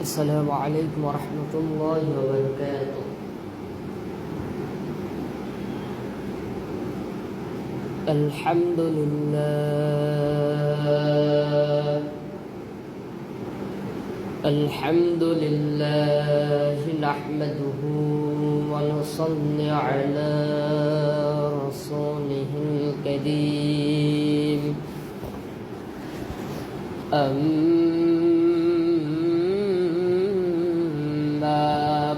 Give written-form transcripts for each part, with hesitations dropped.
السلام عليكم ورحمة الله وبركاته. الحمد لله نحمده ونصلي على رسوله الكريم. أما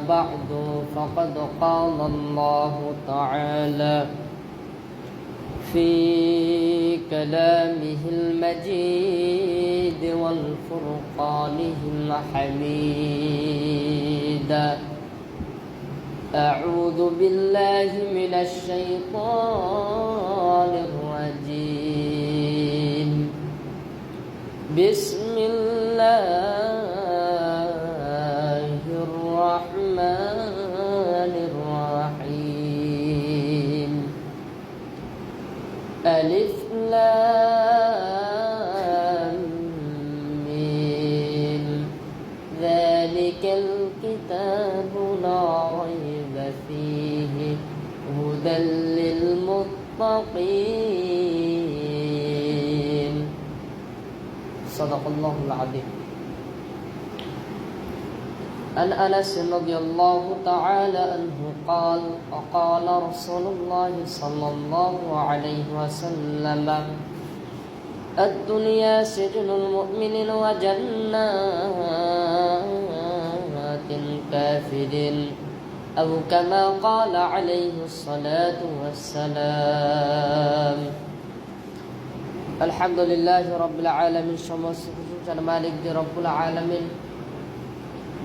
بعد فقد قال الله تعالى في كلامه المجيد والفرقانه الحميد. أعوذ بالله من الشيطان الرجيم. بسم الله الرحمن الرحيم. ألف لام ميم. ذلك الكتاب لا ريب فيه هدى للمتقين. صدق الله العظيم. عن أنس رضي الله تعالى عنه قال وقال رسول الله صلى الله عليه وسلم: الدنيا سجن المؤمن وجنات الكافر، أو كما قال عليه الصلاة والسلام. الحمد لله رب العالمين. সমস্ত প্রশংসার মালিক যে রব্বুল আলামিন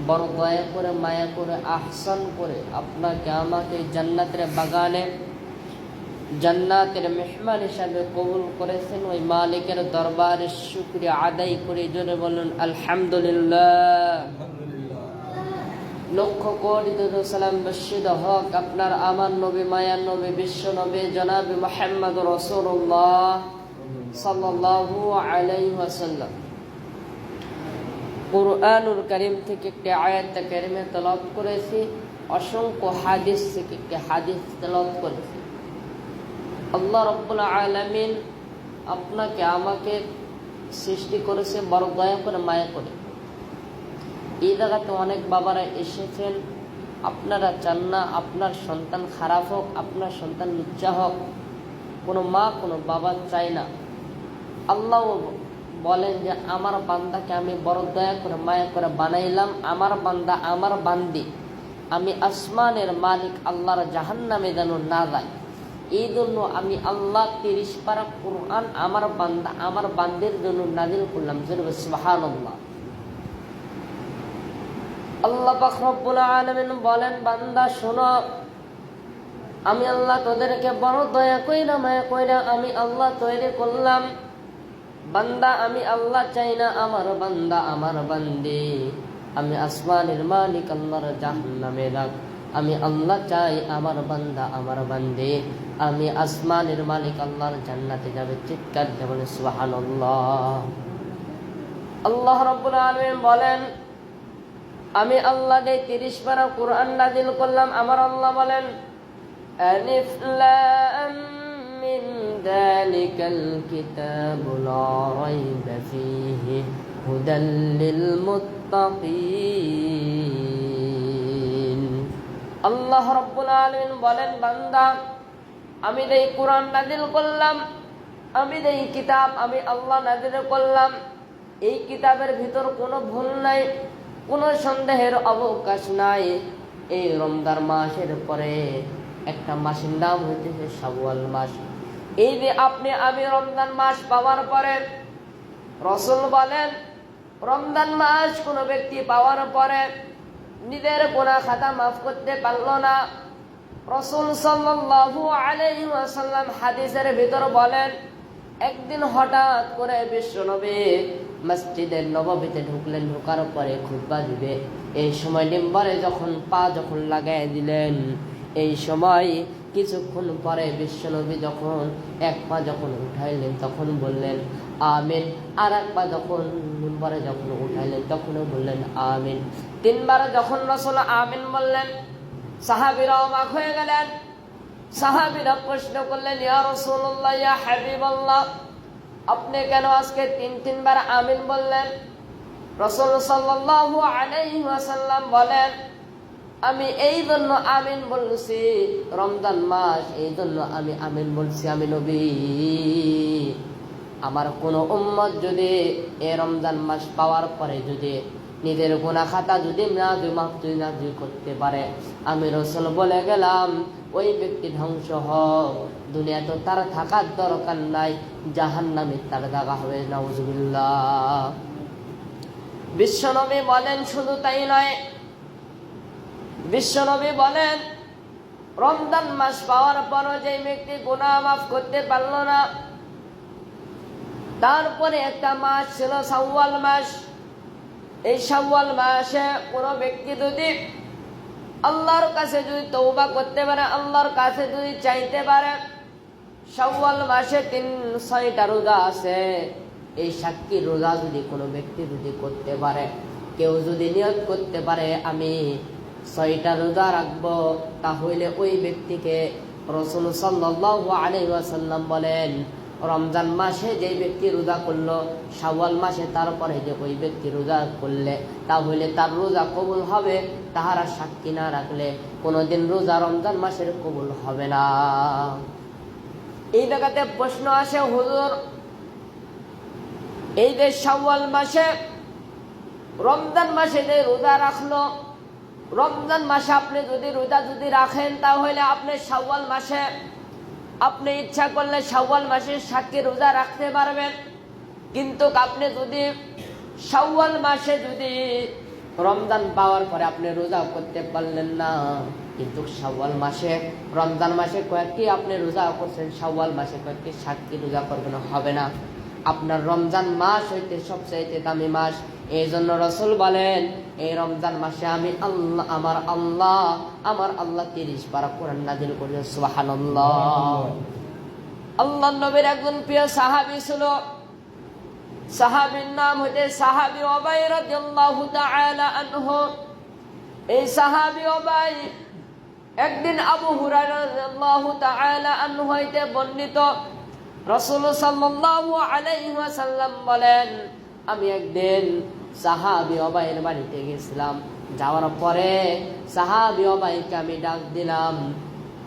বড় দয়া করে মায়া করে আহসান করে আপনাকে আমাকে জান্নাতের বাগানে জান্নাতের মেহমান হিসাবে কবুল করেছেন। ওই মালিকের দরবারে শুকরিয়া আদায় করে জোরে বলুন আলহামদুলিল্লাহ। লক্ষ কোটি দরুদ সালাম বর্ষিত হক আপনার আমার নবী মায়ার নবী বিশ্ব নবী জনাবে মুহাম্মদ রাসূলুল্লাহ সাল্লাল্লাহু আলাইহি ওয়াসাল্লাম। কুরআনুল কারীম থেকে একটি আয়াত কারিমা তেলাওয়াত করেছি, অসংখ্য হাদিস থেকে একটি হাদিস তেলাওয়াত করেছি। আল্লাহ রাব্বুল আলামিন আপনাকে আমাকে সৃষ্টি করেছে বড় দয়া করে মায়া করে। এই জায়গাতে অনেক বাবারা এসেছেন, আপনারা চান না আপনার সন্তান খারাপ হোক, আপনার সন্তান লুচ্চা হোক। কোনো মা কোনো বাবা চায় না। আল্লাহ বলেন যে আমার বান্দাকে আমি বড় দয়া করে মায়া করে বানাইলাম, আমার বান্দা আমার বান্দি আমি আসমানের মালিক আল্লাহর জাহান্নামে যেন না যায়, এই জন্য আমি আল্লাহ 30 পারা কুরআন আমার বান্দা আমার বান্দির জন্য নাযিল করলাম। সুবহানাল্লাহ। আল্লাহ পাক রব্বুল আলামিন বলেন, বান্দা শোনো, আমি আল্লাহ তোদেরকে বড় দয়া কইরা মায়া কইরা আমি আল্লাহ তৈরি করলাম। বান্দা আমি আল্লাহ চাই না আমার বান্দা আমার বান্দি আমি আসমানের মালিক আল্লাহর জাহান্নামে রাখ। আমি আল্লাহ চাই আমার বান্দা আমার বান্দি আমি আসমানের মালিক আল্লাহর জান্নাতে যাবে। চিৎকার দিয়ে বলেন সুবহানাল্লাহ। আল্লাহ রাব্বুল আলামিন বলেন, আমি আল্লাহ 30 পারা কুরআন নাযিল করলাম। আমার আল্লাহ বলেন, আলিফ লাম মিম যালিকাল কিতাবু লা রাইবা ফীহি হুদাল লিল মুত্তাকিন। আল্লাহ রাব্বুল আলামিন বলেন, বান্দা আমি এই কুরআন নাযিল করলাম, আমি এই কিতাব আমি আল্লাহ নাযিল করলাম। এই কিতাবের ভিতর কোনো ভুল নাই, কোনো সন্দেহের অবকাশ নাই। এই রমজান মাসের পরে একটা মাসের নাম হইতেছে শাওয়াল মাস। এই যে আপনি আমি রমজান মাস পাওয়ার পরে রাসূল বলেন, রমজান মাস কোন ব্যক্তি পাওয়ার পরে নিজের গুনাহ খাতা মাফ করতে পারল না। রাসূল সাল্লাল্লাহু আলাইহি ওয়াসাল্লাম হাদিসের ভিতর বলেন, একদিন হঠাৎ করে বিশ্বনবী মসজিদের নববীতে ঢুকলেন। ঢোকার পরে খুতবা দিবে, এই সময় মিম্বরে যখন পা লাগাই দিলেন, এই সময় কিছুক্ষণ পরে বিশ্বনবী যখন এক পা যখন উঠাইলেন তখন বললেন আমিন, আর এক পা যখন মিম্বরে যখন উঠাইলেন তখনও বললেন আমিন। তিনবার যখন রাসূল আমিন বললেন, সাহাবীরা অবাক হয়ে গেলেন। সাহাবীরা প্রশ্ন করলেন, ইয়া রাসূলুল্লাহ, ইয়া হাবিবাল্লাহ, আপনি কেন আজকে তিনবার আমিন বললেন? রাসূল সাল্লাল্লাহু আলাইহি ওয়াসাল্লাম বলেন, আমি এই জন্য আমিন বলছি, রমজান মাস, এই জন্য আমি আমিন বলছি, আমি নবী, আমার কোন উম্মত যদি এই রমজান মাস পাওয়ার পরে যদি নিজের গুনাহ খাতা যদি মাফ করতে পারে, আমি রাসূল বলে গেলাম ওই ব্যক্তি ধ্বংস হোক, দুনিয়াতে তার থাকার দরকার নাই, জাহান্নামে তার জায়গা হবে। নাউজুবিল্লাহ। বিশ্বনবী বলেন, শুধু তাই নয়, বিশ্বনবী বলেন রমজান মাস পাওয়ার পরও যে ব্যক্তি গুনাহ মাফ করতে পারল না, তারপরে একটা মাস ছিল শাওয়াল মাস। এই শাওয়াল মাসে কোনো ব্যক্তি যদি আল্লাহর কাছে যদি তওবা করতে পারে, আল্লাহর কাছে যদি চাইতে পারে, শাওয়াল মাসে 6টা রোজা আছে, এই সাক্ষী রোজা যদি কোনো ব্যক্তি যদি করতে পারে, কেউ যদি নিয়ত করতে পারে আমি 6টা রোজা রাখবো, তাহলে ওই ব্যক্তিকে রাসূল সাল্লাল্লাহু আলাইহি ওয়াসাল্লাম বলেন, রমজান মাসে যে ব্যক্তি রোজা করলো, শাওয়াল মাসে তারপরে যে ওই ব্যক্তি রোজা করলে, তাহলে তার রোজা কবুল হবে। তাহারা সাক্ষী না রাখলে কোনোদিন রোজা রমজান মাসের কবুল হবে না। এই জায়গাতে প্রশ্ন আসে, হুজুর, এই যে শাওয়াল মাসে রমজান মাসে যে রোজা রাখলো, রমজান মাসে আপনি যদি রোজা যদি রাখেন, তাহলে আপনি শাওয়াল মাসে আপনি ইচ্ছা করলে শাওয়াল মাসে সাক্ষী রোজা রাখতে পারবেন, কিন্তু আপনি যদি শাওয়াল মাসে যদি রমজান পাওয়ার পরে আপনি রোজা করতে পারলেন না, কিন্তু শাওয়াল মাসে রমজান মাসে কয়েকটি আপনি রোজা করছেন, শাওয়াল মাসে কয়েকটি সাক্ষী রোজা করবেন, হবে না। আপনার রমজান মাস হইতে সবচেয়ে দামি মাস। এই জন্য রাসূল বলেন, এই রমজান মাসে আমি আল্লাহ আমার আল্লাহ 30 বার কোরআন নাযিল করেছেন। সুবহানাল্লাহ। আল্লাহর নবীর একজন প্রিয় সাহাবী ছিল, সাহাবীর নাম হইতে সাহাবী উবাই রাদিয়াল্লাহু তাআলা আনহু। এই সাহাবী উবাই একদিন আবু হুরায়রা রাদিয়াল্লাহু তাআলা আনহু হইতে বর্ণিত, রাসূল সাল্লাল্লাহু আলাইহি ওয়াসাল্লাম বলেন, আমি একদিন সাহাবী উবাইয়ের বাড়িতে গেছিলাম, যাওয়ার পরে সাহাবী উবাইকে আমি ডাক দিলাম,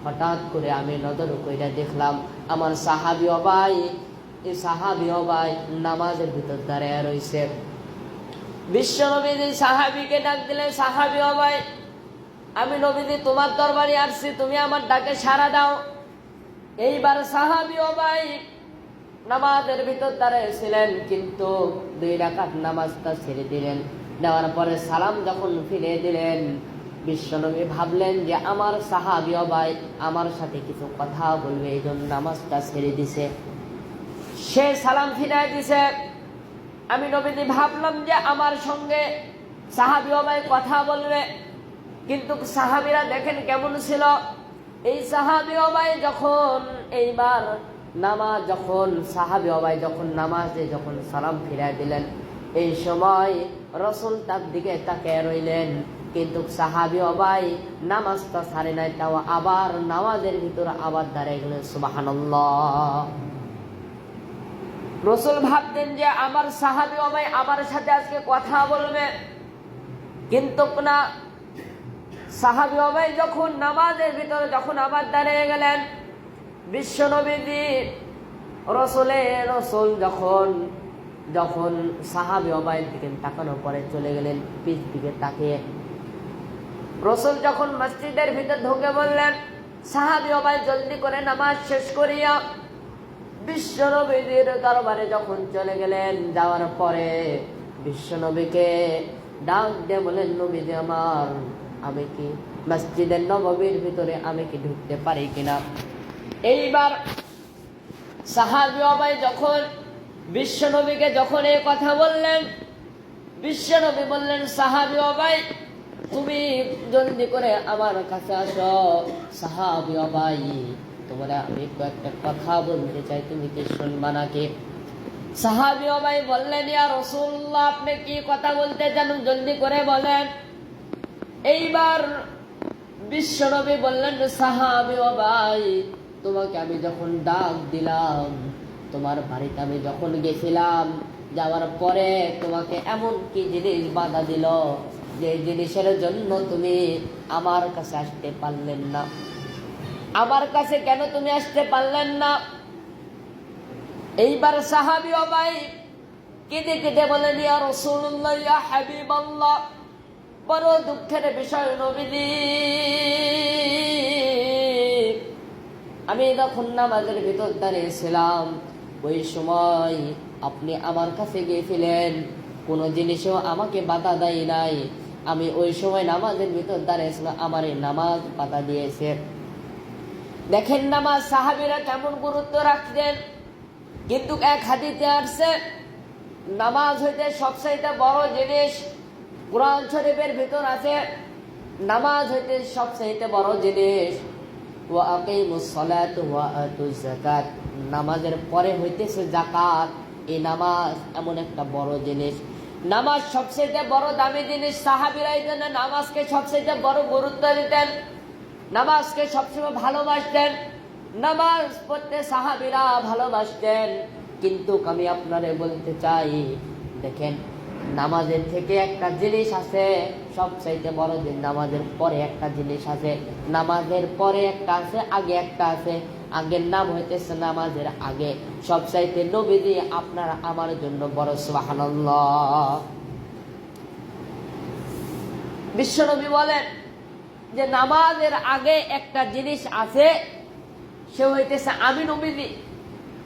হঠাৎ করে আমি নজর কইরা দেখলাম আমার সাহাবী উবাই নামাজের ভিতর দাঁড়ায় রইছে। বিশ্বনবী যে সাহাবীকে ডাক দিলেন, সাহাবী উবাই, আমি নবীজি তোমার দরবারে আসছি, তুমি আমার ডাকে সাড়া দাও। এইবার সাহাবী উবাই নামাজের ভিতর দাঁড়িয়েছিলেন, কিন্তু 2 রাকাত নামাজটা ছেড়ে দিলেন। দেওয়ার পরে সালাম যখন ফিরে দিলেন, বিশ্বনবী ভাবলেন যে আমার সাহাবী উবাই আমার সাথে কিছু কথা বলবে, এই জন্য নামাজটা ছেড়ে দিছে, সে সালাম ফিরাই দিছে। আমি নবীজি ভাবলাম যে আমার সঙ্গে সাহাবী উবাই কথা বলবে, কিন্তু সাহাবীরা দেখেন কেমন ছিল। এই সাহাবী উবাই যখন এইবার নামাজ যখন সাহাবী উবাই যখন নামাজে যখন সালাম ফিরাই দিলেন, এই সময় রাসূল তার দিকে তাকিয়ে রইলেন, কিন্তু সাহাবী উবাই নামাজটা ছাড়ে নাই, তাও আবার নামাজের ভিতর আবার দাঁড়িয়ে গেলেন। সুবহানাল্লাহ। রাসূল ভাবতেন যে আমার সাহাবী উবাই আমার সাথে আজকে কথা বলবে, কিন্তু না, সাহাবী উবাই যখন নামাজের ভিতরে যখন আবার দাঁড়িয়ে গেলেন, বিশ্বনবীজি রাসূল যখন সাহাবী উবাইয়ের দিকে তাকানোর পরে চলে গেলেন পিছ দিকে তাকিয়ে। রাসূল যখন মসজিদের ভিতর ঢুকে বললেন, সাহাবী উবাই জলদি করে নামাজ শেষ করিয়া বিশ্বনবীর দরবারে যখন চলে গেলেন, যাওয়ার পরে বিশ্বনবীকে ডাক দিয়ে বলেন, নবীজি আমার, আমি কি মসজিদের নববীর ভিতরে আমি কি ঢুকতে পারি কিনা? এইবার সাহাবী উবাই যখন বিশ্বনবীকে যখন এই কথা বললেন, বিশ্বনবী বললেন, সাহাবী উবাই, তুমি জলদি করে আমার কাছে আসো। সাহাবী ভাই, তোমরা আমি একটা কথা বলতে চাই, তুমি কি শুনবা নাকি? সাহাবী ভাই বললেন, ইয়া রাসূলুল্লাহ, আপনি কি কথা বলতে চান, জলদি করে বলেন। এইবার বিশ্বনবী বললেন, সাহাবী ভাই, তোমাকে আমি যখন ডাক দিলাম, তোমার বাড়িতে আমি যখন গেছিলাম, যাওয়ার পরে তোমাকে এমন কি জিনিস বাধা দিল যে জিনিসের জন্য তুমি আমার কাছে আসতে পারলেন না? আমার কাছে কেন তুমি আসতে পারলেন না? এইবার সাহাবী ভাই কেঁদে কেঁদে বলেন, ইয়া রাসূলুল্লাহ, ইয়া হাবিবাল্লাহ, বড় দুঃখের বিষয় নবীজি, আমি যখন নামাজের ভিতর দাঁড়িয়েছিলাম, ওই সময় আপনি আমার কাছে গিয়েছিলেন, কোনো জিনিসও আমাকে বাধা দেয় নাই। আমি ওই সময় নামাজের ভিতর দাঁড়িয়েছিলাম, আমার এই নামাজ বাধা দিয়েছে। দেখেন নামাজ সাহাবীরা কেমন গুরুত্ব রাখতেন। কিন্তু এক হাদিসে আসছে, নামাজ হইতে সবচাইতে বড় জিনিস, কুরআন শরীফের ভিতর আছে, নামাজ হইতে সবচাইতে বড় জিনিস ওয়া আকিমুস সালাত ওয়া আতুজ যাকাত, নামাজের পরে হইতেছে যাকাত। এই নামাজ এমন একটা বড় জিনিস, নামাজ সবচাইতে বড় দামি জিনিস। সাহাবীরা এই জন্য নামাজকে সবচাইতে বড় গুরুত্ব দিতেন, নামাজকে সবসময় ভালোবাসতেন, নামাজ পড়তে সাহাবীরা ভালোবাসতেন। কিন্তু আমি আপনারে বলতে চাই, দেখেন নামাজের থেকে একটা জিনিস আছে সবচাইতে বড় দিন, নামাজের পরে একটা জিনিস আছে, নামাজের পরে একটা আছে, আগে একটা আছে। আগের নাম হইতেছে নামাজের আগে। সবচাইতে নবীজি আপনার আমার জন্য বড়, সুবহানাল্লাহ। বিশ্বনবী বলেন যে নামাজের আগে একটা জিনিস আছে, সে হইতেছে আমি নবীজি।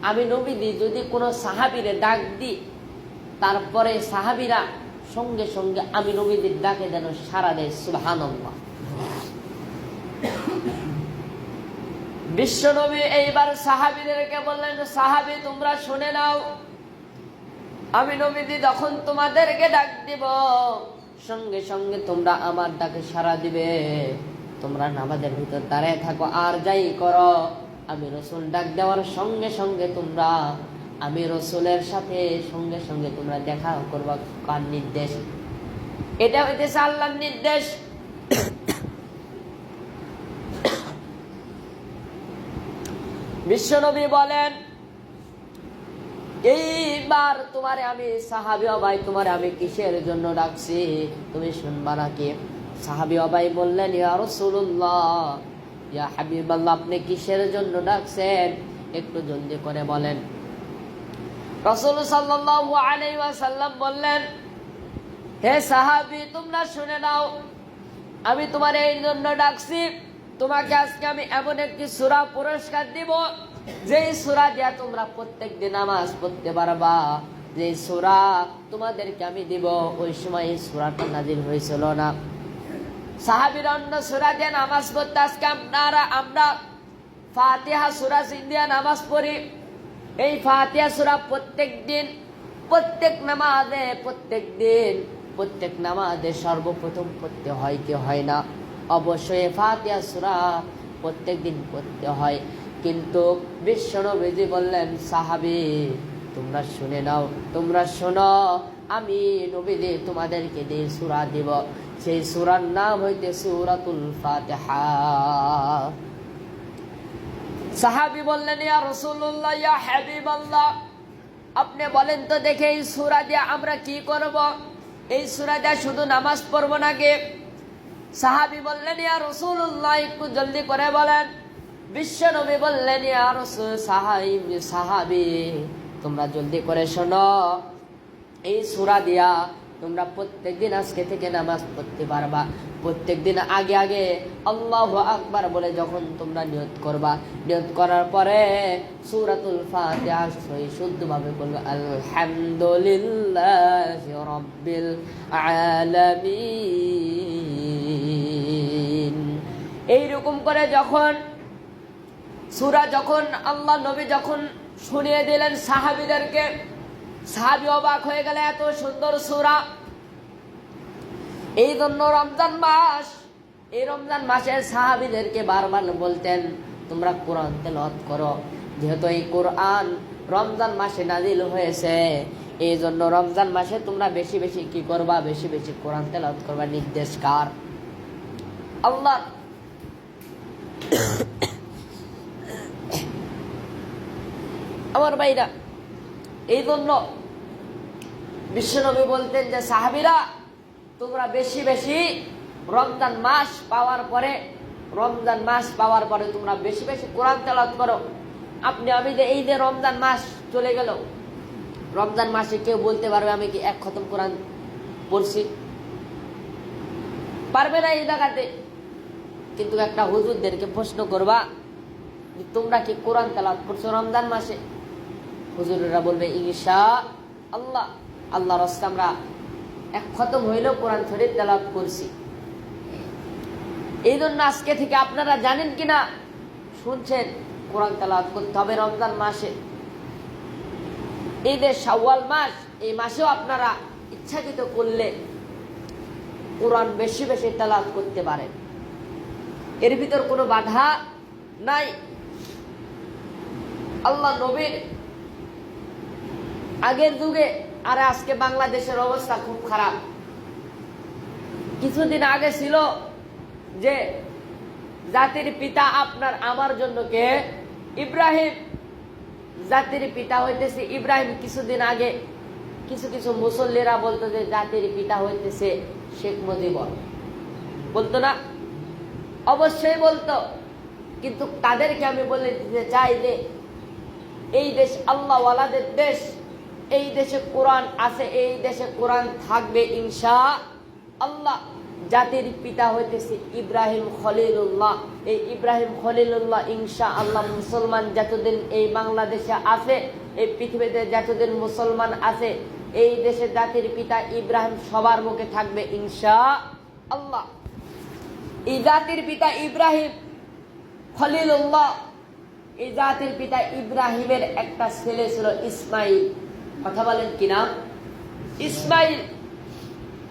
আমি নবীজি যদি কোনো সাহাবীরে ডাক দিই, তারপরে সাহাবীরা সঙ্গে সঙ্গে আমি নবীজির ডাকে যেন সাড়া দেয়, সুবহানাল্লাহ। বিশ্বনবী এইবার সাহাবীদেরকে বললেন, সাহাবী তোমরা শুনে নাও, আমি নবীজি যখন তোমাদেরকে ডাক দিব, সঙ্গে সঙ্গে তোমরা আমার ডাকে সাড়া দিবে। তোমরা নামাজের ভিতর দাঁড়িয়ে থাকো আর যাই করো, আমি রাসূল ডাক দেওয়ার সঙ্গে সঙ্গে তোমরা আমি রাসূলের সাথে সঙ্গে সঙ্গে তোমরা দেখা করবা। কার নির্দেশ? এটা হইতেছে আল্লাহর নির্দেশ। বিশ্বনবী বলেন, এইবার তোমারে আমি সাহাবী ভাই, তোমারে আমি কিসের জন্য ডাকছি তুমি শুনবা নাকি? সাহাবী ভাই বললেন, ইয়া রাসূলুল্লাহ, ইয়া হাবিবাল্লাহ, আপনি কিসের জন্য ডাকছেন একটু জলদি করে বলেন। রাসূল সাল্লাল্লাহু আলাইহি ওয়াসাল্লাম বললেন, হে সাহাবী তোমরা শুনে নাও, আমি তোমার এই জন্য ডাকছি, তোমাকে আজকে আমি এমন একটি সূরা পুরস্কার দিব, যেই সূরা দিয়া তোমরা প্রত্যেকদিন নামাজ পড়তে পারবা। যেই সূরা তোমাদেরকে আমি দিব, ওই সময় এই সূরাটা নাযিল হয়েছিল না। সাহাবীরা অন্য সূরা দিয়ে নামাজ পড়তে, আজকে আমরা ফাতিহা সূরা দিয়ে নামাজ পড়ি। এই ফাতিহা সূরা প্রত্যেকদিন প্রত্যেক নামাজে প্রত্যেক নামাজে সর্বপ্রথম পড়তে হয় কি হয় না? অবশ্যই ফাতিহা সূরা প্রত্যেকদিন পড়তে হয়। কিন্তু বিশ্বনবী বললেন, সাহাবী তোমরা শুনে নাও, তোমরা শোনো, আমি নবীজি তোমাদেরকে যে সূরা দিব, সেই সূরার নাম হইতে সূরাতুল ফাতিহা। সাহাবী বললেন, ইয়া রাসূলুল্লাহ, ইয়া হাবিবাল্লাহ, আপনি বলেন তো দেখে এই সূরা দিয়ে আমরা কি করব? এই সূরা দিয়ে শুধু নামাজ পড়ব নাকি? সাহাবী বললেন, ইয়া রাসূলুল্লাহ, একটু জলদি করে বলেন। বিশ্বনবী বললেন, ইয়া রাসূল, সাহাবী তোমরা জলদি করে শোনো, এই সূরা দিয়া তোমরা প্রত্যেকদিন আজকে থেকে নামাজ পড়তে পারবা। প্রত্যেকদিন আগে আগে আল্লাহু আকবার বলে যখন তোমরা নিয়ত করবা, নিয়ত করার পরে সূরাতুল ফাতিহা শুদ্ধভাবে বলবে, আলহামদুলিল্লাহি রাব্বিল আলামিন। এইরকম করে যখন সূরা যখন আল্লাহ নবী যখন শুনিয়ে দিলেন সাহাবীদেরকে, সাহাবী অবাক হয়ে গেলে, এত সুন্দর সূরা। এই জন্য রমজান মাস, এই রমজান মাসে সাহাবীদেরকে বারবার বলতেন তোমরা কোরআন তেলাওয়াত করো, যেহেতু এই কোরআন রমজান মাসে নাজিল হয়েছে, এই জন্য রমজান মাসে তোমরা বেশি বেশি কি করবা, বেশি বেশি কোরআন তেলাওয়াত করবা। নির্দেশ কার? আল্লাহ। আমার ভাইরা, এই জন্য বিশ্বনবী বলতেন যে সাহাবীরা তোমরা বেশি বেশি রমজান মাস পাওয়ার পরে, রমজান মাস পাওয়ার পরে তোমরা বেশি বেশি কোরআন তেলাওয়াত করো। আপনি আমি যে এই যে রমজান মাস চলে গেল, রমজান মাসে কেউ বলতে পারবে আমি কি এক খতম কোরআন পড়ছি? পারবে না এই জায়গাতে। কিন্তু একটা হুজুরদেরকে প্রশ্ন করবা তোমরা কি কোরআন তেলাওয়াত করছো রমজান মাসে? হুজুরেরা বলবে ইনশাআল্লাহ, আল্লাহর রাস্তায় আমরা এক খতম হইলেও কোরআন শরীফ তেলাওয়াত করছি। এই জন্য আজকে থেকে আপনারা জানেন কিনা, শুনছেন, কোরআন তেলাওয়াত করতে হবে রমজান মাসে। এই যে শাওয়াল মাস, এই মাসেও আপনারা ইচ্ছাকৃত করলে কোরআন বেশি বেশি তেলাওয়াত করতে পারেন, এর ভিতর কোনো বাধা নাই। আল্লাহ নবীর আগের যুগে, আর আজকে বাংলাদেশের অবস্থা খুব খারাপ। কিছুদিন আগে ছিল যে জাতির পিতা আপনার আমার জন্য কে? ইব্রাহিম। জাতির পিতা হইতেছে ইব্রাহিম। কিছুদিন আগে কিছু কিছু মুসল্লিরা বলতো যে জাতির পিতা হইতেছে শেখ মুজিবুর, বলতো না? অবশ্যই বলতো, কিন্তু তাদেরকে আমি বলে দিতে চাই যে এই দেশ আল্লাহওয়ালাদের দেশ, এই দেশে কোরআন আছে, এই দেশে কোরআন থাকবে ইনশাআল্লাহ। জাতির পিতা হইতেছে ইব্রাহিম খলিলুল্লাহ। এই ইব্রাহিম খলিলুল্লাহ ইনশাআল্লাহ মুসলমান যতদিন এই বাংলাদেশে আছে, এই পৃথিবীতে যতদিন মুসলমান আছে, এই দেশে জাতির পিতা ইব্রাহিম সবার মুখে থাকবে ইনশাআল্লাহ। এই জাতির পিতা ইব্রাহিম খলিলুল্লাহ, এই জাতির পিতা ইব্রাহিমের একটা ছেলে ছিল ইসমাইল। কথা বলেন কি নাম? ইসমাইল।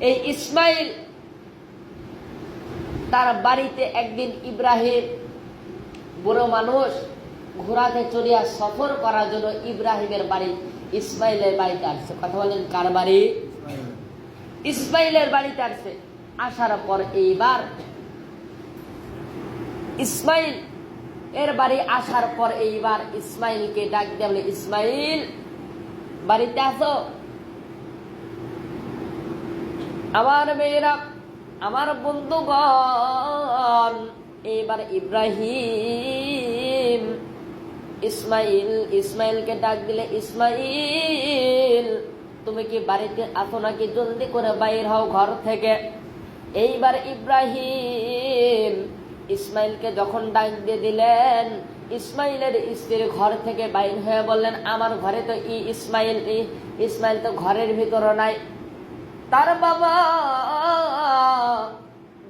এই ইসমাইল তার বাড়িতে একদিন ইব্রাহিম, বুড়ো মানুষ, ঘোড়াতে চড়িয়া সফর করার জন্য ইব্রাহিমের বাড়ি ইসমাইলের বাড়িতে আসছে। কথা বলেন কার বাড়ি? ইসমাইলের বাড়িতে আসছে। আসার পর এইবার ইসমাইল এর বাড়ি আসার পর এইবার ইসমাইলকে ডাক দিয়ে বলে, ইসমাইল বাড়িতে আসো। আমার মেয়েরা, আমার বন্ধুগণ, এইবার ইব্রাহিম ইসমাইলকে ডাক দিলে, ইসমাইল তুমি কি বাড়িতে আসো নাকি? জলদি করে বাইর হও ঘর থেকে। এইবার ইব্রাহিম ইসমাইলকে যখন ডাক দিয়ে দিলেন, ইসমাইলের স্ত্রী ঘর থেকে বাইর হয়ে বললেন, আমার ঘরে তো ইসমাইল তো ঘরের ভিতরে নাই। তার বাবা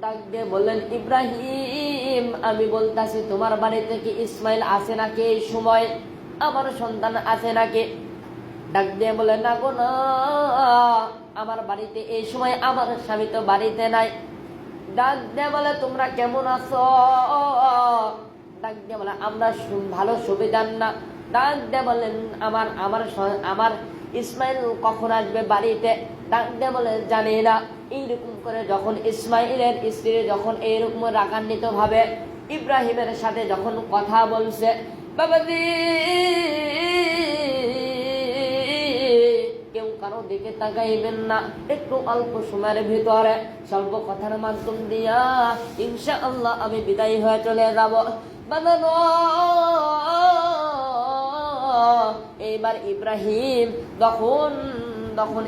ডাক দিয়ে বললেন, ইব্রাহিম আমি বলতাছি তোমার বাড়িতে কি ইসমাইল আছে নাকি? এই সময় আমার সন্তান আছে নাকি? ডাক দিয়ে বলে, না গো না, আমার বাড়িতে এই সময় আমার স্বামী তো বাড়িতে নাই। ডাক দিয়ে বলে, তোমরা কেমন আছো? ডাক দিয়ে বলে, আমরা ভালো, সুবিধার না। ডাক দিয়ে বলেন, আমার ইসমাইল কখন আসবে বাড়িতে? ডাক দিয়ে বলে, জানি না। এইরকম করে যখন ইসমাইলের স্ত্রী যখন এইরকম রাগান্বিত ভাবে ইব্রাহিমের সাথে যখন কথা বলছে, বাবাজি কেউ কারো দিকে তাকাইবেন না, একটু অল্প সময়ের ভিতরে স্বল্প কথার মাধ্যম দিয়া ইনশাআল্লাহ আমি বিদায় হয়ে চলে যাব। বানানো এইবার ইব্রাহিম তখন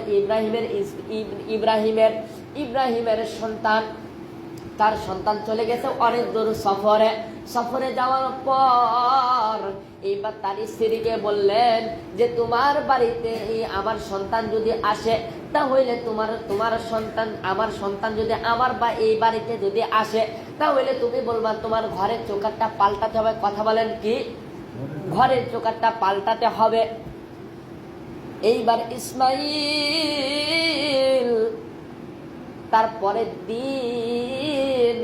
ইব্রাহিমের সন্তান, তার সন্তান চলে গেছে অনেক দূর সফরে যাওয়ার পর এইবার তার স্ত্রীকে বললেন যে তোমার বাড়িতে আমার সন্তান যদি আসে, তাহলে তোমার সন্তান, আমার সন্তান যদি আমার এই বাড়িতে যদি আসে, তাহলে তুমি বলবা তোমার ঘরের চৌকাঠটা পাল্টাতে হবে। কথা বলেন কি? ঘরের চৌকাঠটা পাল্টাতে হবে। এইবার ইসমাইল তারপরের দিন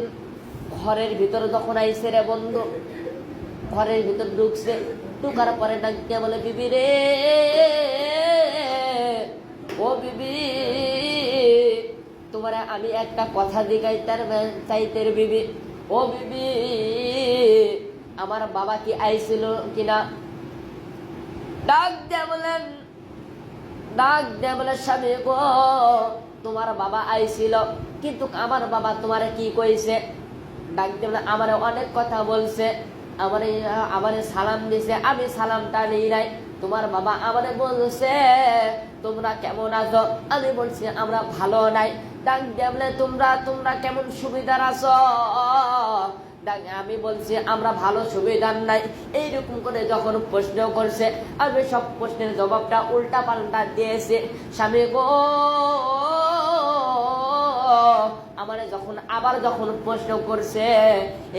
ঘরের ভিতরে যখন আইসে রে বন্ধু, ঘরের ভিতর ঢুকছে, ঢুকার পরে ডাক দিয়া বলে, বিবি রে, ও বিবি, তোমার আমি একটা কথা জিগাইতার চাইতে রে বিবি। ও বিবি, আমার বাবা কি আইছিল কিনা? ডাক দিয়া বলেন, স্বামী গো, তোমার বাবা আইছিল, কিন্তু আমার বাবা তোমারে কি কইছে? ডাক দিয়ে বলে, আমারে অনেক কথা বলছে, আমারে সালাম দিছে, আমি সালামটা নিই নাই। তোমার বাবা আমারে বলছে তোমরা কেমন আছো? আমি বলছি আমরা ভালো নাই। ডাক দিয়ে বলে, তোমরা কেমন সুবিধার আছো? আমি বলছি আমরা ভালো সুবিধার নাই। এইরকম করে যখন প্রশ্ন করছে, আমি সব প্রশ্নের জবাবটা উল্টা পাল্টা দিয়েছে। স্বামী গো, আমার যখন প্রশ্ন করছে,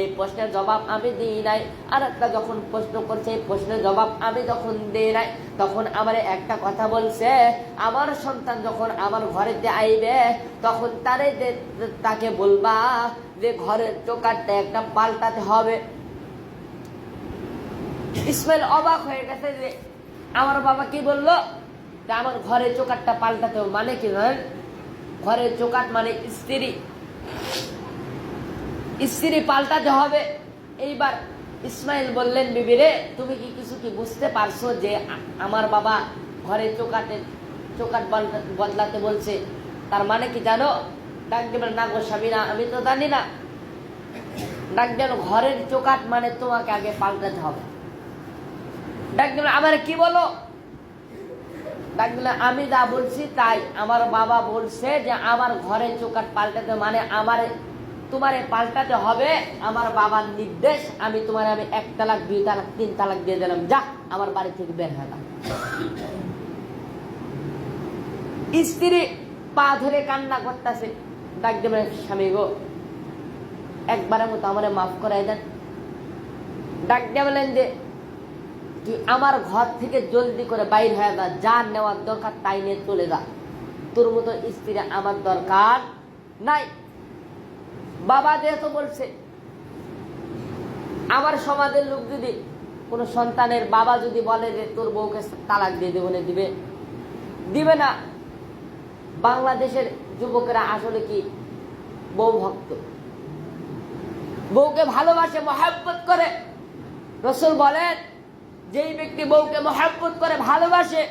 এই প্রশ্নের জবাব আমি দিই নাই। আর একটা যখন প্রশ্ন করছে, এই প্রশ্নের জবাব আমি যখন দিই নাই, তখন আমার একটা কথা বলছে, আমার সন্তান যখন আমার ঘরেতে আইবে, তখন তাকে বলবা যে ঘরের চৌকাঠটা একটা পাল্টাতে হবে। ইসমাইল অবাক হয়ে গেছে যে আমার বাবা কি বললো, যে আমার ঘরের চৌকাঠটা পাল্টাতে হবে। মানে কি জানেন? ঘরের চৌকাঠ মানে স্ত্রী পাল্টাতে হবে। এইবার ইসমাইল বললেন, বিবি রে, তুমি কি কিছু কি বুঝতে পারছো যে আমার বাবা ঘরের চৌকাঠ বদলাতে বলছে? তার মানে কি জানো? ডাক দেবেন, না গো স্বামী, না, আমি তো জানি না। ডাক দেবেন, ঘরের চৌকাঠ মানে তোমাকে আগে পাল্টাতে হবে। ডাক দেবেন, আমার কি বলো? ডাক দিলে, আমি যা বলছি তাই। আমার বাবা বলছে যে আমার ঘরের চৌকাঠ পাল্টাতে মানে তোমারে পাল্টাতে হবে, আমার বাবার নির্দেশ। আমি 1 তালাক 2 তালাক 3 তালাক দিয়ে দিলাম, যা আমার বাড়ি থেকে বের হয়ে যা। স্ত্রী পা ধরে কান্না করতেছে। ডাক দেবেন, স্বামী গো, একবারের মতো আমারে মাফ করাই দেন। ডাক দিয়ে বলেন যে তুই আমার ঘর থেকে জলদি করে বাইর হয়ে যা নেওয়ার দরকার তাই নিয়ে চলে যা, তোর মতো স্ত্রী আমার দরকার নাই। বাবা যেহেতু বলছে, আমার সমাজের লোক যদি কোন সন্তানের বাবা যদি বলে যে তোর বউকে তালাক দিয়ে দেবো, দিবে না। বাংলাদেশের যুবকেরা আসলে কি বউ ভক্ত, বউকে ভালোবাসে, মহব্বত করে। রাসূল বলেন, যেই ব্যক্তি বউকে মহব্বত করে, ভালোবাসে,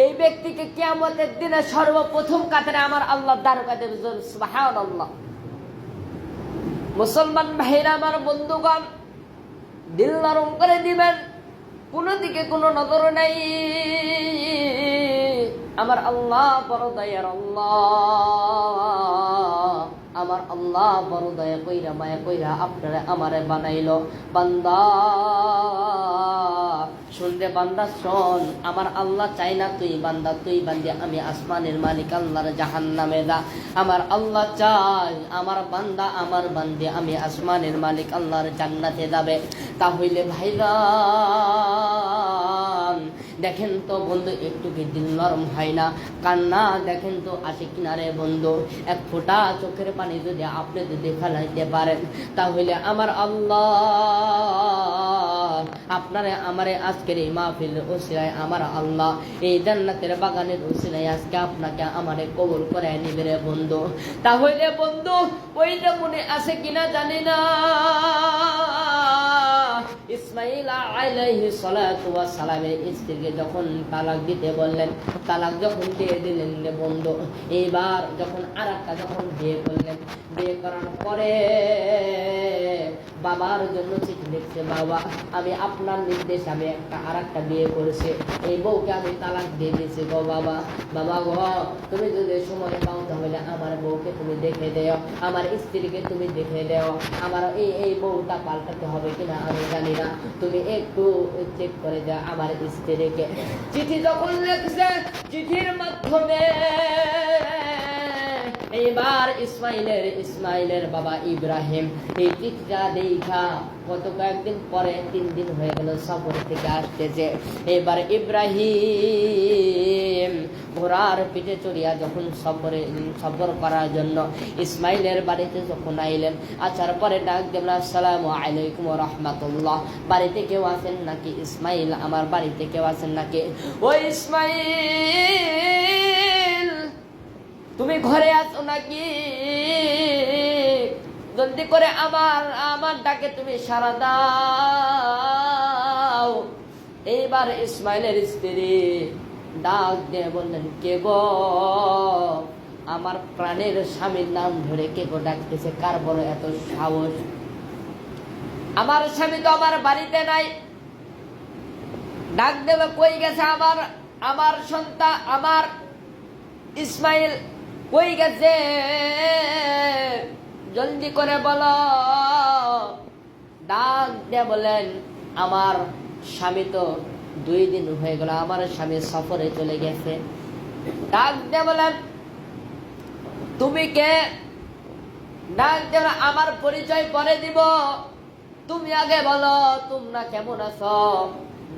এই ব্যক্তিকে কিয়ামতের দিনে সর্বপ্রথম কাতারে আমার আল্লাহ দারোগা দেবে। সুবহানাল্লাহ। মুসলমান ভাইরা আমার, বন্ধুগণ, দিল নরম করে দিবেন, কোনো দিকে কোনো নজর নাই। আমার আল্লাহ বড় দয়ার আল্লাহ, আমার আল্লাহ বড় দয়া কইরা মায়া কইরা আপনারা আমারে বানাইলো। বান্দা শুনতে, বান্দা শোন, আমার আল্লাহ চাই না তুই বান্দে আমি আসমানের মালিক আল্লাহর জাহান্নামে দা। আমার আল্লাহ চাই আমার বান্দা আমার বান্দে আমি আসমানের মালিক আল্লাহর জান্নাতে যাবে। তাহলে ভাইরা দেখেন তো বন্ধু, একটু কি দিল নরম হয় না? কান্না দেখেন তো আসে কিনারে বন্ধু। এক ফোঁটা চোখের পানি যদি আপনি যদি ফেলাইতে পারেন, তাহলে আমার আল্লাহ আপনারে আমারে আজকের এই মাহফিল ওসিলায় আমার আল্লাহ এই জান্নাতের বাগানের ওসিলায় আজকে আপনাকে আমারে কবুল করে নিবে রে বন্ধু। তাহলে বন্ধু, ওইটা মনে আছে কিনা জানি না, ইসমাইল আলাইহিস সালাতু ওয়াস সালামের স্ত্রীকে যখন তালাক দিতে বললেন, তালাক যখন দিয়ে দিলেন রে বন্ধু, এইবার যখন আরেকটা যখন বিয়ে করলেন, বিয়ে করার পরে বাবার জন্য চিঠি লিখছে, বাবা আমি আপনার নির্দেশ আমি আরেকটা বিয়ে করেছি, এই বউকে আমি তালাক দিয়ে দিয়েছি গো বাবা। বাবা গো, তুমি যদি সময় পাও তাহলে আমার বউকে তুমি দেখে দেও, আমার স্ত্রীকে তুমি দেখে দেও, আমার এই বউটা পাল্টাতে হবে কিনা আমি জানি না, তুমি একটু চেক করে দাও আমার স্ত্রীকে। চিঠি যখন লিখছে, চিঠির মাধ্যমে এবার ইসমাইলের বাবা ইব্রাহিম এই চিঠিটা দেখা কত কয়েকদিন পরে, 3 দিন হয়ে গেল সফর থেকে আসতেছে। এবার ইব্রাহিম ঘোড়ার পিঠে চড়িয়া যখন সফর করার জন্য ইসমাইলের বাড়িতে যখন আইলেন, আসার পরে ডাক দিলেন, আসসালামু আলাইকুম ওয়া রাহমাতুল্লাহ, বাড়িতে কেউ আছেন নাকি? ইসমাইল, আমার বাড়িতে কেউ আছেন নাকি? ও ইসমাইল, তুমি ঘরে আছো নাকি? জলদি করে আমার ডাকে তুমি সাড়া দাও। এইবার ইসমাইলের স্ত্রী ডাক দিয়ে বললেন, কে গো? আমার প্রাণের স্বামীর নাম ধরে কে গো ডাকতেছে? কার বড় এত সাহস? আমার স্বামী তো আমার বাড়িতে নাই। ডাক দেব, কই গেছে আমার সন্তান, আমার ইসমাইল কই গেছে? জলদি করে বলো। ডাক দিয়ে বলেন, আমার স্বামী তো 2 দিন হয়ে গেল, আমার স্বামী সফরে চলে গেছে। ডাক দিয়ে বলেন, তুমি কে? ডাক দিয়ে আমার পরিচয় পরে দিব, তুমি আগে বলো তোমরা কেমন আছো?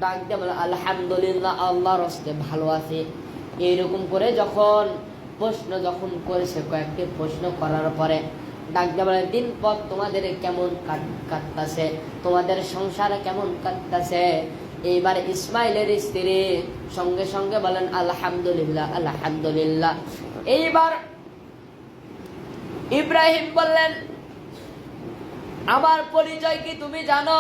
ডাক দিয়ে বলে, আলহামদুলিল্লাহ, আল্লাহর হস্তে ভালো আছি। এইরকম করে যখন প্রশ্ন করেছে, কয়েকটি প্রশ্ন করার পরে ডাক দিয়ে বলে, দিন পথ তোমাদের কেমন কাটতাছে? তোমাদের সংসার কেমন কাটতাছে? এইবার ইসমাইলের স্ত্রী সঙ্গে সঙ্গে বলেন, আলহামদুলিল্লাহ, আলহামদুলিল্লাহ। এইবার ইব্রাহিম বললেন, আমার পরিচয় কি তুমি জানো?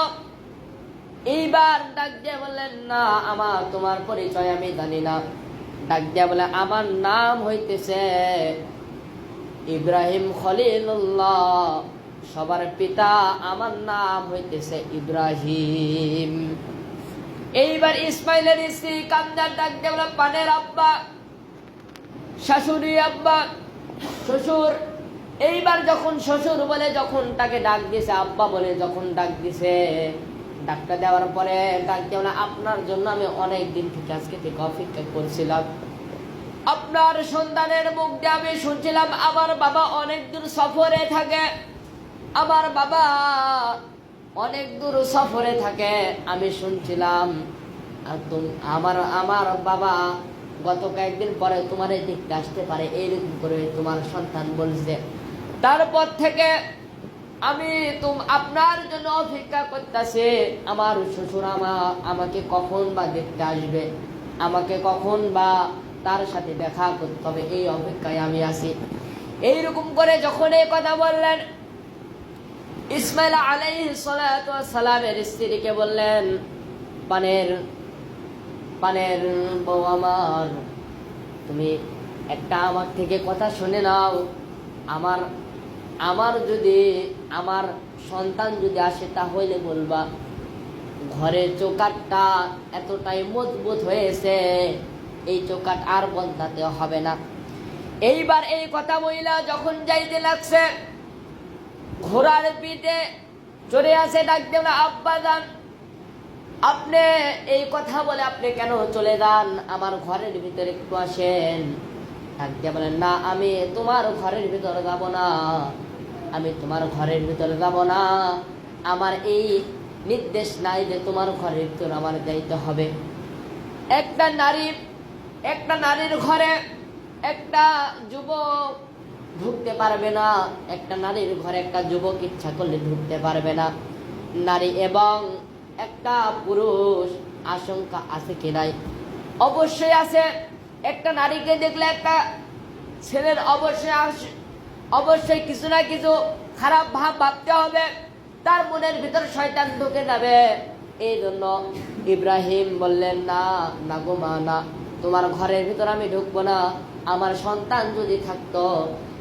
এইবার ডাক দিয়ে বললেন, না, তোমার পরিচয় আমি জানি না। ডাক দিয়া বলে, আমার নাম হইতেছে ইব্রাহিম খলিলুল্লাহ, সবার পিতা, আমার নাম হইতেছে ইব্রাহিম। এইবার ইসমাইলের স্ত্রী কান্দার ডাক দিয়ে বলে, পানের আব্বা, শাশুড়ি আব্বা, শ্বশুর। এইবার যখন শ্বশুর বলে যখন তাকে ডাক দিছে, আব্বা বলে যখন ডাক দিছে, ডাকটা দেওয়ার পরে ডাক দিয়ে বলে, আপনার জন্য আমি অনেক দিন থেকে আজকে থেকে অপেক্ষা করছিলাম। আপনার সন্তানের মুখ দিয়ে আমি শুনছিলাম আমার বাবা অনেক দূর সফরে থাকে, আমার বাবা অনেক দূর সফরে থাকে, আমি শুনছিলাম। আর আমার বাবা গত কয়েকদিন পরে তোমার এই দিকটা আসতে পারে, এইরকম করে তোমার সন্তান বলছে। তারপর থেকে আমি আপনার জন্য অপেক্ষা করতেছি। আমার শ্বশুর আমাকে কখন বা দেখতে আসবে, আমাকে কখন বা তার সাথে দেখা করতে হবে, এই অপেক্ষায় আমি আছি। এইরকম করে যখন এই কথা বললেন, ইসমাইল আলাইহিস সালাতু ওয়াস সালামের স্ত্রীকে বললেন, পানের বউ আমার, তুমি একটা আমার থেকে কথা শুনে নাও। আমার যদি আমার সন্তান যদি আসে তাহলে বলবা ঘরের চৌকাঠটা এতটাই মজবুত হয়েছে, এই চৌকাঠ আর বদলাতে হবে না। এইবার এই কথা বইলা যখন যাইতে লাগছে, ঘোড়ার পিঠে চড়ে আসে, ডাক দেব, আব্বা যান, আপনি এই কথা বলে আপনি কেন চলে যান? আমার ঘরের ভিতরে একটু আসেন। ডাক দিয়ে বলেন, না, আমি তোমার ঘরের ভিতরে যাব না, আমি তোমার ঘরের ভিতরে যাব না। আমার এই নির্দেশ নাই যে তোমার ঘরের ভিতরে আমার যাইতে হবে। একটা নারীর ঘরে একটা যুবক ঢুকতে পারবে না, একটা নারীর ঘরে একটা যুবক ইচ্ছা করলে ঢুকতে পারবে না। নারী এবং একটা পুরুষ আশঙ্কা আছে কি নাই? অবশ্যই আছে। একটা নারীকে দেখলে একটা ছেলের অবশ্যই কিছু না কিছু খারাপ ভাবতে হবে, তার মনের ভিতর শয়তান ঢুকে যাবে। এই জন্য ইব্রাহিম বললেন, না গো মা, না, তোমার ঘরের ভিতর আমি ঢুকবো না। আমার সন্তান যদি থাকতো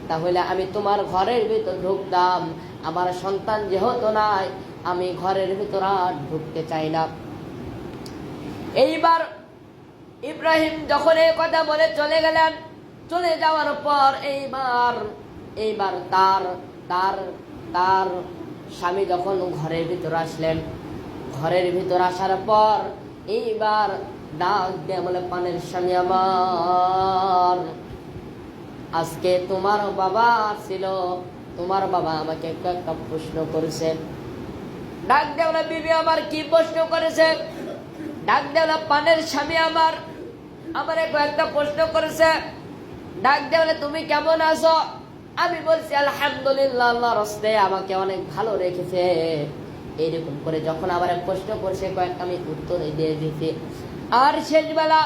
তাহলে আমি তোমার ঘরের ভিতর ঢুকতাম, আমার সন্তান যেহেতু নাই, আমি ঘরের ভিতর আর ঢুকতে চাই না। এইবার ইব্রাহিম যখন এই কথা বলে চলে গেলেন, চলে যাওয়ার পর এইবার তার স্বামী যখন ঘরের ভিতর আসলেন, ঘরের ভিতর আসার পর এইবার ডাক দিয়ে বলে, পানের স্বামী আমার, আজকে তোমার বাবা ছিল, তোমার বাবা আমাকে একটা প্রশ্ন করেছে। ডাক দেওয়া বিবি আমার কি প্রশ্ন করেছে? ডাক দেওয়া পানের স্বামী আমার একটা প্রশ্ন করেছে। ডাক দেওয়া তুমি কেমন আছো? আমি বলছি আলহামদুলিল্লাহ, আল্লাহর রাস্তে আমাকে অনেক ভালো রেখেছে। এইরকম করে যখন আবার এক প্রশ্ন করছে, কয়েকটা আমি উত্তর দিয়ে দিয়েছি। আর শেষবেলা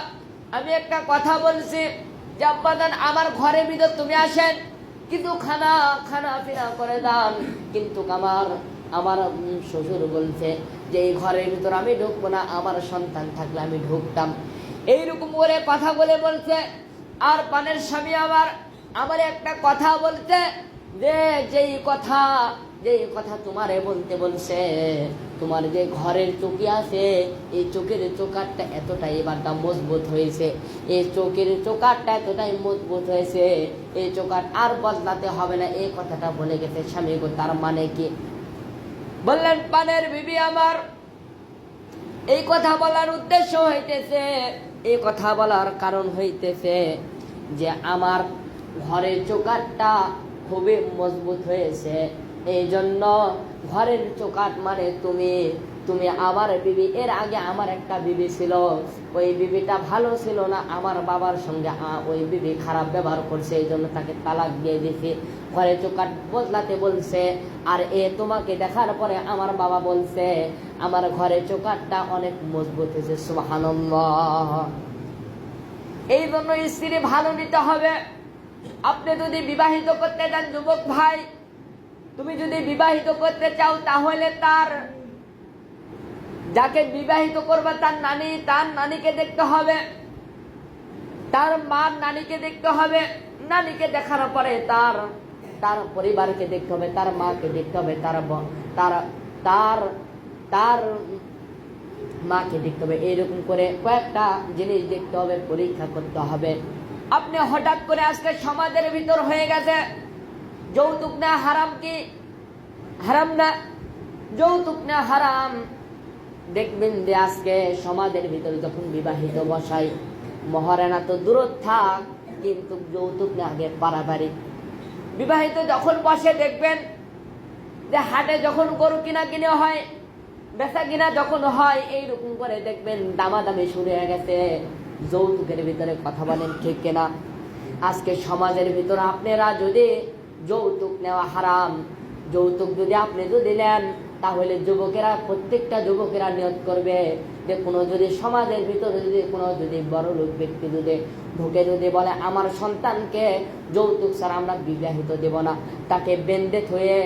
আমি একটা কথা বলছি যে আব্বাজান আমার ঘরের ভিতর তুমি আসেন, কিন্তু খানা পিনা করে দান। কিন্তু আমার শ্বশুর বলছে যে এই ঘরের ভিতর আমি ঢুকবো না, আমার সন্তান থাকলে আমি ঢুকতাম। এইরকম করে কথা বলে বলছে। আর পানের স্বামী আমার একটা কথা বলতে, যে যেই কথা তোমারে বলতে বলছে, তোমার যে ঘরের চৌকি আছে, এই চোখের চোকারটা এতটাই এবারটা মজবুত হয়েছে, এই চোখের চোকারটা এতটাই মজবুত হয়েছে, এই চোকার আর বদলাতে হবে না, এই কথাটা বলে গেছে স্বামী গো। তার মানে কি? বললেন পানের বিবি আমার, এই কথা বলার উদ্দেশ্য হইতেছে, এই কথা বলার কারণ হইতেছে যে আমার ঘরের চোকারটা খুবই মজবুত হয়েছে, এই জন্য ঘরের চোকাট মানে তুমি আমার বিবি। এর আগে আমার একটা বিবি ছিল, ওই বিবিটা ভালো ছিল না, আমার বাবার সঙ্গে ওই বিবি খারাপ ব্যবহার করছে, এই জন্য তাকে তালাক দিয়ে দিয়েছি। ঘরের চোকাট বদলাতে বলছে। আর তোমাকে দেখার পরে আমার বাবা বলছে আমার ঘরের চোকাটটা অনেক মজবুত হয়েছে। সুবহানাল্লাহ। এই জন্য স্ত্রী ভালো নিতে হবে। আপনি যদি বিবাহিত করতে চান যুবক ভাই, তুমি যদি বিবাহিত করতে চাও, তাহলে যাকে বিবাহিত করবে তার নানিকে দেখতে হবে, তার মার নানিকে দেখতে হবে। নানিকে দেখার পরে তার পরিবারকে দেখতে হবে, তার মাকে দেখতে হবে, তার মাকে দেখতে হবে। এইরকম করে কয়েকটা জিনিস দেখতে হবে, পরীক্ষা করতে হবে। আপনি হঠাৎ করে আজকে সমাজের ভিতর হয়ে গেছে যৌতুক না হারাম, কি হারাম না? যৌতুক না হারাম। দেখবেন যে আজকে সমাজের ভিতরে যখন বিবাহিত বসাই, মহারানা তো দূর থাক, কিন্তু যৌতুক না আগে পারাবারিক। বিবাহিত যখন বসে দেখবেন যে হাটে যখন গরু কিনা হয়, বেচা কিনা যখন হয়, এইরকম করে দেখবেন দামাদামি শুরু হয়ে গেছে যৌতুকের ভিতরে। কথা বলেন ঠিক কিনা? আজকে সমাজের ভিতরে আপনারা যদি যৌতুক নেওয়া হারাম, যৌতুক যদি আপনি নেন, তাহলে প্রত্যেকটা যুবকেরা নিয়ত করবে যে কোনো যদি সমাজের ভিতরে যদি বড় লোক ব্যক্তি ঢুকে বলে আমার সন্তানকে যৌতুক ছাড়া আমরা বিবাহিত দেব না, তাকে বেঁধে থয়ে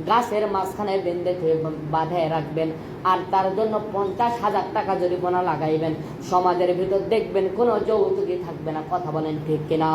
গাছের মাঝখানে বেঁধে থয়ে বাঁধায় রাখবেন, আর তার জন্য 50,000 টাকা জরিমানা লাগাইবেন। সমাজের ভিতর দেখবেন কোনো যৌতুকই থাকবে না। কথা বলেন ঠিক কিনা?